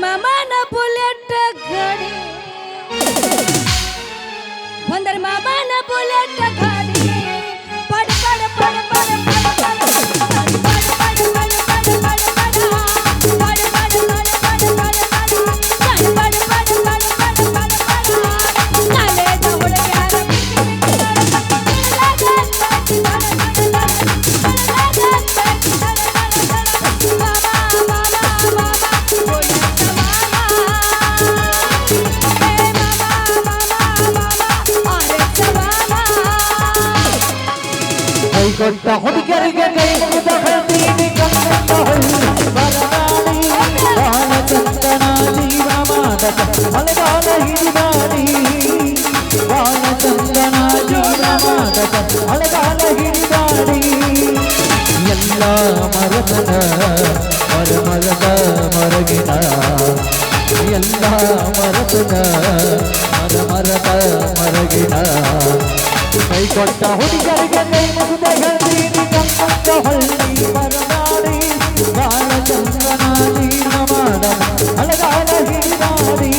ಮಾಮನ ಬುಲೆಟ್ ಗಾಡಿ ಬಂದರ್ ಮಾಮನ ಬುಲೆಟ್ ಗಾಡಿ ಪಡ ಪಡ ಪಡ ಪಡ ಕೊಟ್ಟ ಹುಡುಗರಿಗೆ ಕೈ ಮುಗಿದ ಹೇಳ್ತೀನಿ ಕನ್ನಡ ಹಳ್ಳಿ ಬರದಾಳಿ ಬಾಳ ಚಂದನ ಜೀವ ಮಾಡಕ ಮಳೆಗಾಲ ಹಿಡಿದಾಡಿ ಬಾಳ ಚಂದನ ಜೀವ ಮಾಡಕ ಮಳೆಗಾಲ ಹಿಡಿದಾಡಿ ಎಲ್ಲ ಮರತನ ಮರದ ಮರಗಿನ ಎಲ್ಲ ಮರತನ ಮರದ ಮರಗಿನ ಕೈ ಕೊಟ್ಟ ಹುಡುಗರಿಗೆ ಕೈ ಮುಗಿದ ಹೇಳ್ತೀನಿ ಕನ್ನಡ ಹಳ್ಳಿ ಬರದಾಡಿ ಬಾಳ ಚಂದನ ಜೀವ ಮಾಡ ಮಳೆಗಾಲ ಹಿಡಿದಾಡಿ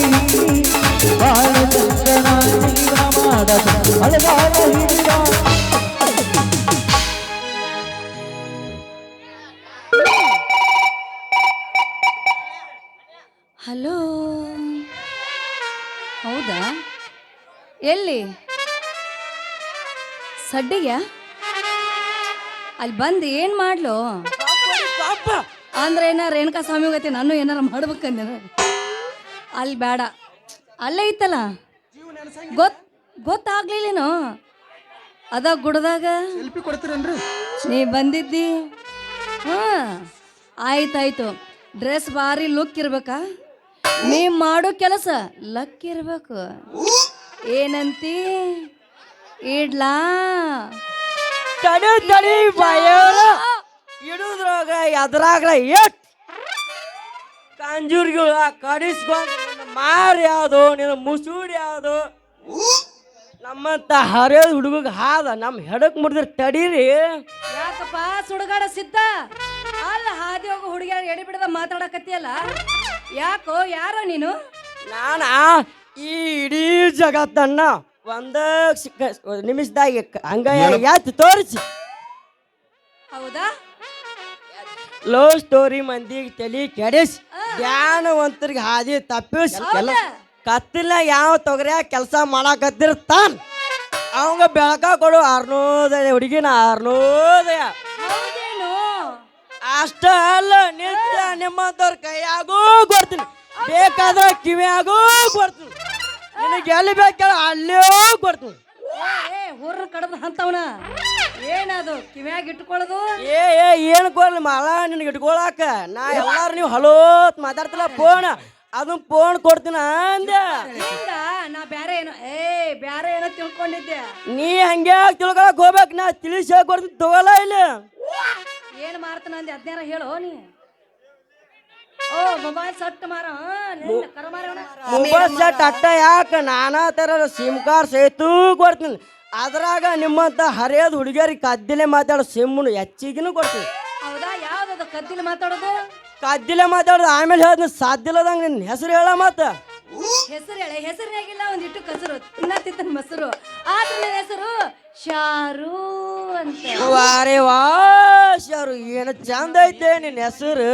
ಬಾಳ ಚಂದನ ಜೀವ ಮಾಡ ಮಳೆಗಾಲ ಹಿಡಿದಾಡಿ. ಹಲೋ, ಹೌದಾ? ಎಲ್ಲಿ ಸಡ್ಡಿಗೆ ಅಲ್ಲಿ ಬಂದು ಏನು ಮಾಡ್ಲು ಅಂದ್ರೆ ಏನಾರ ರೇಣುಕಾ ಸ್ವಾಮಿ ಗತಿ ನಾನು ಏನಾರ ಮಾಡ್ಬೇಕಂದ ಅಲ್ಲಿ ಬೇಡ, ಅಲ್ಲೇ ಇತ್ತಲ್ಲ ಗೊತ್ತಾಗ್ಲಿಲ್ಲೇನೋ ಅದ ಗುಡ್ದಾಗ ನೀ ಬಂದಿದ್ದಿ. ಹಾಂ ಆಯ್ತಾಯ್ತು, ಡ್ರೆಸ್ ಭಾರಿ ಲುಕ್ ಇರ್ಬೇಕಾ, ನೀ ಮಾಡೋ ಕೆಲಸ ಲಕ್ ಇರ್ಬೇಕು. ಏನಂತಿ? ಇಡ್ಲಾ ತಡಿ ಬಾಯವ್ರ ಇಡುದ್ರಾಗ ಎದ್ರಾಗ ಎಟ್ ಕಾಂಜೂರ್ಗಳು ಕಡಿಸ್ಕೊಂಡು ಮಾರಿ ಯಾವುದು ನಿನ್ನ ಮುಸೂಡಿ ಯಾವುದು ನಮ್ಮಂತ ಹರಿಯೋದು ಹುಡುಗ ಹಾದ ನಮ್ಮ ಹೆಡಕ್ ಮುರಿದ್ರೆ ತಡೀರಿ. ಯಾಕಪ್ಪ ಸುಡುಗಾಡ ಸಿದ್ಧ ಅಲ್ಲ ಹಾದಿ ಹೋಗೋ ಹುಡುಗಿಯಾರ ಎಡಿ ಬಿಡದ ಮಾತಾಡಕತ್ತಿಯಲ್ಲ, ಯಾಕೋ ಯಾರೋ ನೀನು? ನಾನ ಈ ಇಡೀ ಜಗತ್ತನ್ನ ಒಂದ ನಿಮಿಷದಾಗ ಹಂಗ ಯಾತ್ ತೋರಿಸಿ. ಹೌದಾ? ಲವ್ ಸ್ಟೋರಿ ಮಂದಿಗೆ ತಲಿ ಕೆಡಿಸಿ ಜ್ಞಾನವಂತರಿಗೆ ಹಾದಿ ತಪ್ಪಿಸಿ ಕತ್ತಿಲ್ಲ ಯಾವ ತೊಗರ್ಯಾ ಕೆಲಸ ಮಾಡಾಕತ್ತಿರ್ತಾನ ಅವಂಗ ಬೆಳಕ ಕೊಡು 600 ಹುಡುಗಿನ 600. ಅಷ್ಟ ಅಲ್ಲ, ನಿತ್ಯ ನಿಮ್ಮಂತವ್ರ ಕೈಯಾಗೂ ಕೊಡ್ತೀನಿ, ಬೇಕಾದ್ರೆ ಕಿವಿಯಾಗೂ ಕೊಡ್ತೀನಿ, ನಿನಗೆ ಎಲ್ಲಿ ಬೇಕಲ್ಲ ಅಲ್ಲೇ ಕೊಡ್ತೀನಿ. ಊರ್ನ ಕಡದ ಅಂತವನ ಏನದು ಕಿವ್ಯಾಗ ಇಟ್ಕೊಳ್ಳೋದು? ಏನು ಕೊಡ್ಲಿ ಮಾಳ ನಿನಗೆ ಇಟ್ಕೊಳಕ ನಾ ಎಲ್ಲಾರು ನೀವು ಹಲೋತ್ ಮಾತಾಡ್ತಿಲ್ಲ ಫೋನ್ ಅದನ್ನ ಫೋನ್ ಕೊಡ್ತೀನ ಅಂದೆ. ನಾ ಬ್ಯಾರೆ ಏನೋ ತಿಳ್ಕೊಂಡಿದ್ದೆ. ನೀ ಹಂಗೆ ತಿಳ್ಕೊಳಕ್ ಹೋಗ್ಬೇಕು, ನಾ ತಿಳಿಸಿ ಕೊಡ್ತೀನಿ ತಗೋಲ್ಲ ಇಲ್ಲಿ. ಏನ್ ಮಾಡ್ತಾನ ಅಂದೆ ಅದ್ನೇರ ಹೇಳೋ ನೀ. ಓ ಮೊಬೈಲ್ ಸಟ್ ಮಾರ ಮೊಬೈಲ್ ಸೆಟ್ ಅಟ್ಟ ಯಾಕ ನಾನಾ ತರ ಸಿಮ್ ಕಾರ್ಡ್ ಸಹಿತ ಕೊಡ್ತೀನಿ. ಅದ್ರಾಗ ನಿಮ್ಮಂತ ಹರಿಯೋದು ಹುಡುಗಿಯರಿಗೆ ಕದ್ದಿಲೆ ಮಾತಾಡೋ ಸಿಮ್ಮು ಹೆಚ್ಚಿಗಿನೂ ಕೊಡ್ತೀನಿ. ಹೌದಾ? ಯಾವ್ದು ಕದ್ದಿಲೆ ಮಾತಾಡೋದು? ಕದ್ದಿಲೆ ಮಾತಾಡೋದು ಆಮೇಲೆ ಹೇಳ್ತೀನಿ. ಸಾಧ್ಯ ಇಲ್ಲದಂಗ ನಿನ್ನ ಹೆಸರು ಹೇಳ ಮತ್ತ ಹೆಸರು ಹೇಳ. ಹೆಸರಿನಾಗಿಲ್ಲ ಒಂದಿಟ್ಟು ಕಸರು ತಿನ್ನ ಮೊಸರು, ಆದ್ರೆ ನನ್ನ ಹೆಸರು ಶಾರು ಅಂತ. ವಾರೇ ವಾ ಶಾರು, ಏನು ಚಂದ ಐತೆ ನಿನ್ನ ಹೆಸರು.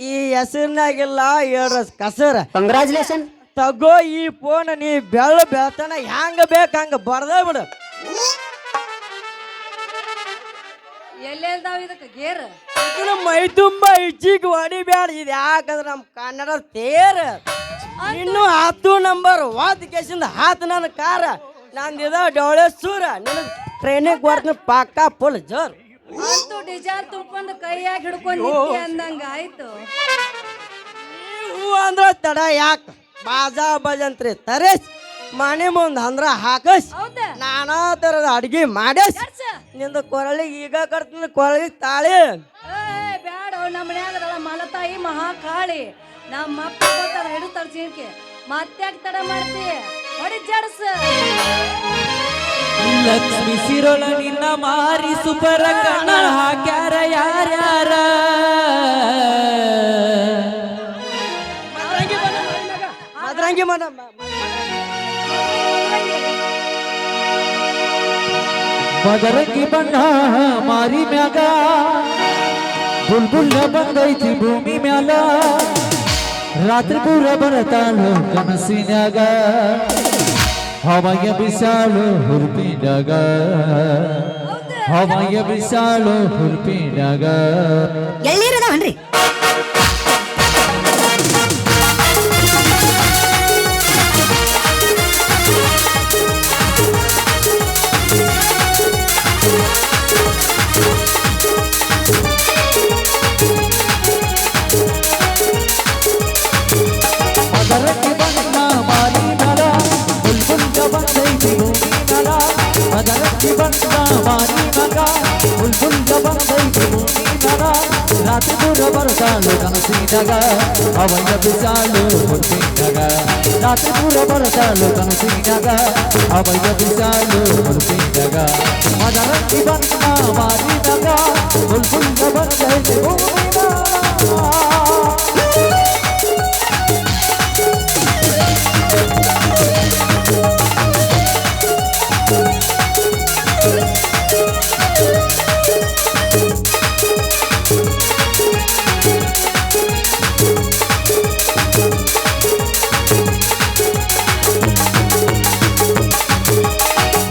ಈ ಹೆಸರಿನಾಗಿಲ್ಲ ಹೇಳ್ರ ಕಸರ. ಕಂಗ್ರಾಚುಲೇಷನ್. ತಗೋ ಈ ಫೋನ್, ನೀ ಬೆಳ್ತಾನ ಹೆಂಗ ಬೇಕ ಹಂಗ ಬಡ್ದ ಬಿಡು. ಎಲ್ಲೆಲ್ದಾವ ಇದಕ್ಕೆ ಗೇರ್? ಮೈ ತುಂಬಾ ಇಚ್ಚಿಗೆ ಹೊಡಿಬ್ಯಾಡ, ಇದು ಯಾಕಂದ್ರೆ ನಮ್ಮ ಕನ್ನಡ ತೇರ. ಇನ್ನು 10 ನಂಬರ್ 1 ಕೇಸಿಂದ 10 ನನ್ನ ಕಾರ ನಂದಿದ ಡೋಳೇಸೂರ. ನಿನಗೆ ಟ್ರೈನಿಗೆ ಬರ್ತೀನಿ ಪಕ್ಕ ಫುಲ್ ಜೋರ್. ಅಂತೂ ಡಿಜಾರ್ ತುಂಬ್ಕೊಂಡು ಕೈಯಾಗ ಹಿಡ್ಕೊಂಡು ಅಂದಂಗ ಆಯ್ತು. ಹೂ ಅಂದ್ರ ತಡ ಯಾಕ ಬಾಜಾ ಬಜಂತ್ರಿ ತರೇಸ್ ಮನೆ ಮುಂದೆ ಅಂದ್ರ ಹಾಕಸ್ ನಾನಾ ತರದ ಅಡ್ಗಿ ಮಾಡಸ್. ನಿಂದ ಕೊರಳಿಗೆ ಈಗ ಕಟ್ತೀನಿ, ಕೊರಳಿಗೆ ತಾಳಿ ಬ್ಯಾಡ. ನಮ್ಮ ಮನ್ಯಾಗ ಮಲತಾಯಿ ಮಹಾಕಾಳಿ, ನಮ್ಮ ಅಪ್ಪ ಗೊತ್ತಾರ ಹಿಡು ತರ್ಸಿಕೆ ಮತ್ತ್ಯಾಕ ತಡ ಮಾಡ್ತಿ? ಹೊಡಿ ಜಡ್ಸ. ಲಕ್ಷ್ಮಿ ಸಿರೋಳ ನಿನ್ನ ಮಾರಿ ಸುಪರ ಕಣ್ಣ ಹಾಕ್ಯಾರ ಯಾರ್ಯಾರ ಹಂಗೆ ಮಾಡ ಮದರಂಗಿ ಬಣ್ಣ ಮಾರಿ ಮ್ಯಾಗ ಬುಲ್ಬುಲ್ಲ ಬಂದೈತಿ ಭೂಮಿ ಮ್ಯಾಲ ರಾತ್ರಿ ಪೂರ ಬರತಾಳು ಕನಸಿನ್ಯಾಗ ಹವಾಯ ಬಿಸಾಳು ಹುರುಪಿನ್ಯಾಗ ಹವಾಯ ಬಿಸಾಳು ಹುರುಪಿನ್ಯಾಗ ಎಳ್ನೀರದವನ್ರಿ ಮದರಂಗಿ ಬಣ್ಣ ಮಾರಿ ಮ್ಯಾಲ ಬುಲ್ಬುಲ್ಲ ಬಂದೈತಿ ಭೂಮಿ ಮ್ಯಾಲ ಮದರಂಗಿ ಬಣ್ಣ ಮಾರಿ ಮ್ಯಾಗ ಬುಲ್ಬುಲ್ಲ ಬಂದೈತಿ ಭೂಮಿ ಮ್ಯಾಲ ರಾತ್ರಿ ಪೂರ ಬರತಾಳು ಕನಸಿನ್ಯಾಗ ಅವಯ್ಯ ಬಿಸಾಳು ಹುರುಪಿನ್ಯಾಗ ರಾತ್ರಿ ಪೂರ ಬರತಾಳು ಕನಸಿನ್ಯಾಗ ಅವಯ್ಯ ಬಿಸಾಳು ಹುರುಪಿನ್ಯಾಗ ಮದರಂಗಿ ಬಣ್ಣ ಮಾರಿ ಮ್ಯಾಗ ಬುಲ್ಬುಲ್ಲ ಬಂದೈತಿ ಭೂಮಿ ಮ್ಯಾಲ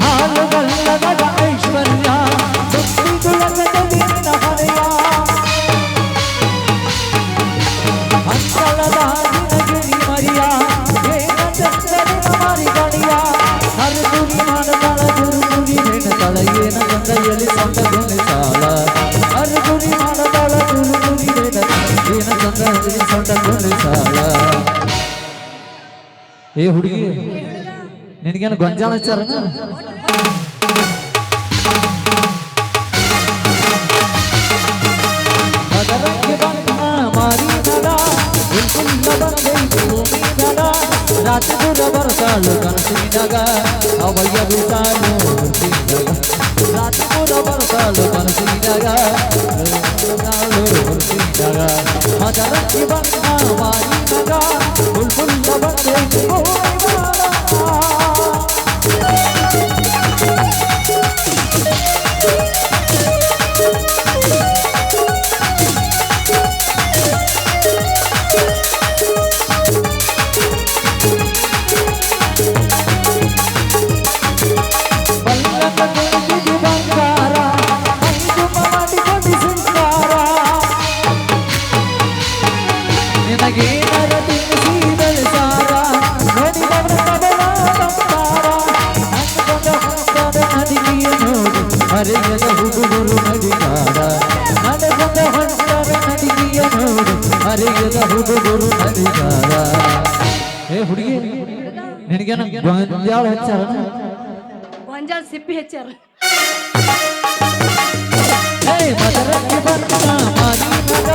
ಹಾಲುಗಲ್ಲದ ಐಶ್ವರ್ಯ ಸುತ್ತಿದುಲಗದ ನಿನ್ನ ಹರೆಯ ಅಂಗಳದ ಗಿರಿ ಮರಿಯ ಏನ ಚಂದನಿನ ಮಾರಿ ಗಣಿಯ ಹರಗುರಿ ಮಾಡಬಾಳ ಗುರುಗುರಿ ನೆನತಳ ಏನ ಗಂಗೈಯಲ್ಲಿ ಸಂತ ಗುಣಿಸಾಲ ಹರಗುರಿ ಮಾಡಬಾಳ ಗುರುಗುರಿ ನೆನತಳ ಏನ ಗಂಗೈಯಲ್ಲಿ ಸಂತ ಗುಣಿಸಾಲ ಏ ಹುಡುಗಿ ನಿನಗೇನು ಗೊಂಜಾಳ ಹಚ್ಚಾರನ ಮದರಂಗಿ ಬಣ್ಣ ಮಾರಿ ಮ್ಯಾಲ ಬುಲ್ಬುಲ್ಲ ಬಂದೈತಿ ಭೂಮಿ ಮ್ಯಾಲ ರಾತ್ರಿ ಪೂರ ಬರತಾಳು ಕನಸಿನ್ಯಾಗ ಅವಯ್ಯ ಬಿಸಾಳು ಹುರುಪಿನ್ಯಾಗ ರಾತ್ರಿ ಪೂರ ಬರತಾಳು ಕನಸಿನ್ಯಾಗ ಹುರುಪಿನ್ಯಾಗ ಮದರಂಗಿ ಬಣ್ಣ ಮಾರಿ ಮ್ಯಾಗ ಬುಲ್ಬುಲ್ಲ ಬಂದೈತಿ ಭೂಮಿ ಮ್ಯಾಲ ಬಲ್ಲದ ಕುಂದಿಗೆ ಬಂಗಾರ ಮೈದು ಮಾಡಿಕೊಂಡು ಸಿಂಗಾರ ನಿನಗೇನರ ತಿನ್ನಿಸಿದಳು ಸಾರ ನೋಡಿ ಬಂದ ಕಬಲ ಸಂಸಾರ ಅಂದುಕೊಂಡ ಹೊಂದದ ನದಿಗೆಯ ನೋಡು ಹರಿಯದ ಹುಡುಗರು ನಡಿಗಾರ ನಡೆಕೊಂಡ ಹೊಂದದ ನದಿಗೆಯ ನೋಡು ಹರಿಯದ ಹುಡುಗರು ನಡಿಗಾರ ಏ ಹುಡುಗಿ ನಿನಗೇನು ಗೊಂಜಾಳ ಹಚ್ಚಾರನ ಗೊಂಜಾಳ ಸಿಪ್ಪಿ ಹೆಚ್ಚಾರ ಮದರಂಗಿ ಬಣ್ಣ ಮಾರಿ ಮ್ಯಾಗ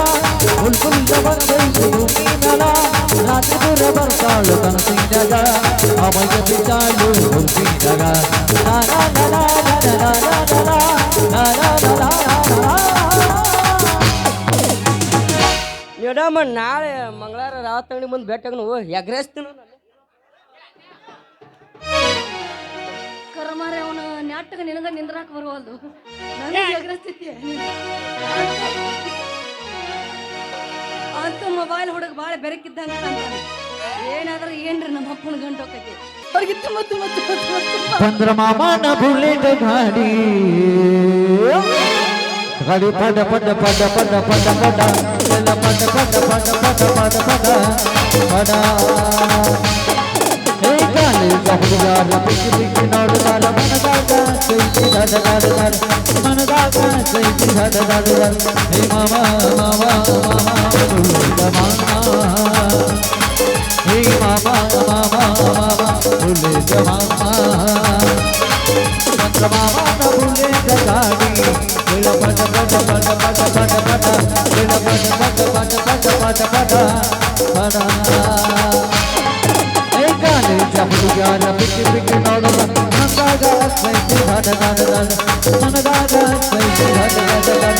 ಬುಲ್ಬುಲ್ಲ ಬಂದೈತಿ ಭೂಮಿ ಮ್ಯಾಲ ರಾತ್ರಿ ಪೂರ ಬರ್ತಾಳು ಕನಸಿನ್ಯಾಗ ಅವಯ್ಯ ಬಿಸಾಳು ಹುರುಪಿನ್ಯಾಗ ಮೇಡಮ್ ನಾಳೆ ಮಂಗಳವಾರ ರಾತ್ರಿ ಮುಂದೆ ಬೆಟ್ಟಾಗ ಎಗ್ರೆಸ್ತೀನಿ ಕರ್ಮಾರೆ ಅವನು ನಾಟಕ ನಿನಗ ನಿಂದ್ರಾಕ ಬರುವಲ್ದು ನನಗೆ ಎಗರಿಸ್ತಿದ್ದೆ ಅಂತ ಮೊಬೈಲ್ ಹುಡುಗ ಭಾಳ ಬೆರಕಿದ್ದಂಗ ಅಂತಾನೆ ಏನಾದ್ರೂ ಏನ್ರಿ ನಮ್ಮ ಅಪ್ಪನ ಗಂಟು ಹೋಗಕ್ಕೆ ಅವ್ರಿಗೆ ತುಂಬ ತುಂಬ ತುಂಬ ತುಂಬ ಚಂದ್ರ ಮಾಮನ ಬುಲೆಟ್ ಗಾಡಿ ಗಾಡಿ ಪಡ ಪಡ ಪಡ ಪಡ ಪಡ ಪಡ ಎಲ್ಲ ಪಡ ಪಡ ಪಡ ಪಡ ಪಡ ಪಡ ಪಡ ಹೇ ಕಾಲೇಜ ಹುಡುಗಾರ ಪಿಕ್ಕಿ ಪಿಕ್ಕಿ ನೋಡುತ್ತಾರ ಮನದಾಗ ಕೈತಿ ದಡ ದಡ ದಡ ಮನದಾಗ ಕೈತಿ ದಡ ದಡ ದಡ ಹೇ ಮಾಮ ಮಾಮ ಮಾಮ ಹುಡುಗ ಮಾಮ ಹೇ ಮಾಮ ಮಾಮ ಮಾಮ ಹುಡುಗ ಮಾಮ ಚಂದ್ರ ಮಾಮನ ಬುಲೆಟ್ ಗಾಡಿ ಹೇಳ ಪಡ ಪಡ ಪಡ ಪಡ ಪಡ ಪಡ ಹೇಳ ಪಡ ಪಡ ಪಡ ಪಡ ಪಡ ಪಡ ಪಡ ಕಾಲೇಜ ಹುಡುಗಾರ ಪಿಕ್ಕಿ ಪಿಕ್ಕಿ ನೋಡುವ ಮನದಾಗ ಕೈತಿ ದಡ ದಡ ದಡ ಮನದಾಗ ಕೈತಿ ದಡ ದಡ ದಡ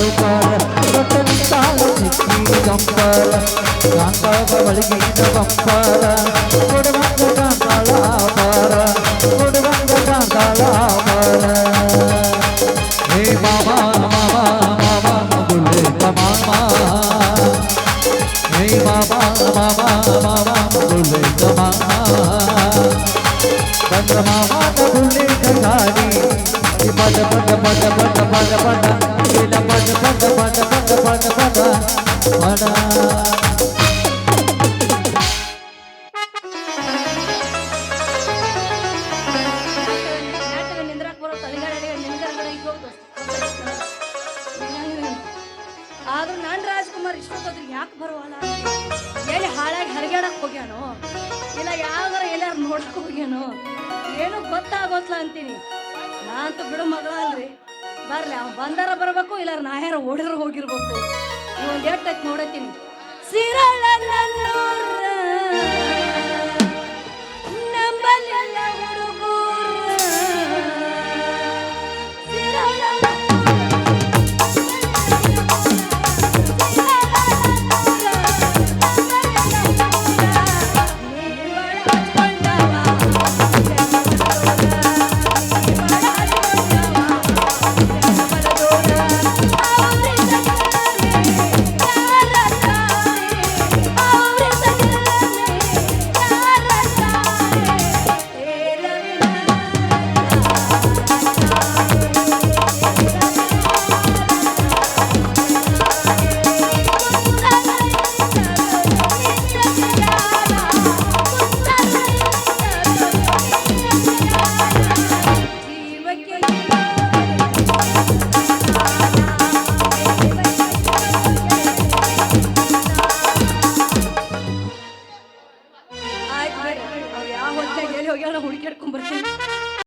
ಸೂಪರ್ ದೊಡ್ಡ ನಿಂತಾಳ ಸಿಕ್ಕಿ ಗಂಪರ ಕಾಂತಾಗ ಬಳಿಗಿನ ಬಂಪರ ಕೊಡುವಂಗ ಕಾಂತಾಳ ಆಪಾರ ಕೊಡುವಂಗ ಕಾಂತಾಳ ಆಪಾರ ಹೇ ಮಾಮಾ ಮಾಮಾ ಮಾಮಾ ಬುಲ್ಲೆಟ ಮಾಮಾ ಹೇ ಮಾಮಾ ಮಾಮಾ ಮಾಮಾ ಬುಲ್ಲೆಟ ಮಾಮಾ ಬಂದ ಮಾಮಾನ ಬುಲ್ಲೆಟ ಗಾಡಿ ಪದ ಪದ ಪದ ಪದ ಪದ ಪದ ಇಲ್ಲ ಪದ ಪದ ಪದ ಪದ ಪದ ಪದ ಪದ ನಿಂದ್ರಾಕ್ ಬರೋ ತಲೆಗಾಡಿಗೆ ನಿಂದ್ರಗಡೆ ಆದ್ರೂ ನಾನ್ ರಾಜ್ಕುಮಾರ್ ಇಷ್ಟೊತ್ತಾದ್ರೂ ಯಾಕೆ ಬರುವಲ್ಲ ಎಲ್ಲಿ ಹಾಳಾಗಿ ಹರಿಗಾಡಕ್ ಹೋಗ್ಯಾನೋ ಇಲ್ಲ ಯಾವ್ದಾರ ಎಲ್ಲಾರು ನೋಡಕ್ ಹೋಗ್ಯಾನೋ ಏನು ಗೊತ್ತಾಗೋತ್ಲ ಅಂತೀನಿ ನಾನಂತೂ ಬಿಡು ಮಗಳ ಅಲ್ರಿ ಬರ್ಲಿ ಅವ್ ಬಂದಾರ ಬರ್ಬೇಕು ಇಲ್ಲ ನಾಯಾರ ಓಡಿರ ಹೋಗಿರ್ಬೇಕು ಇವೊಂದ್ ಎಟ್ಟೈತ್ ನೋಡತ್ತೀನಿ ಸಿರಳ ನನ್ನೂರ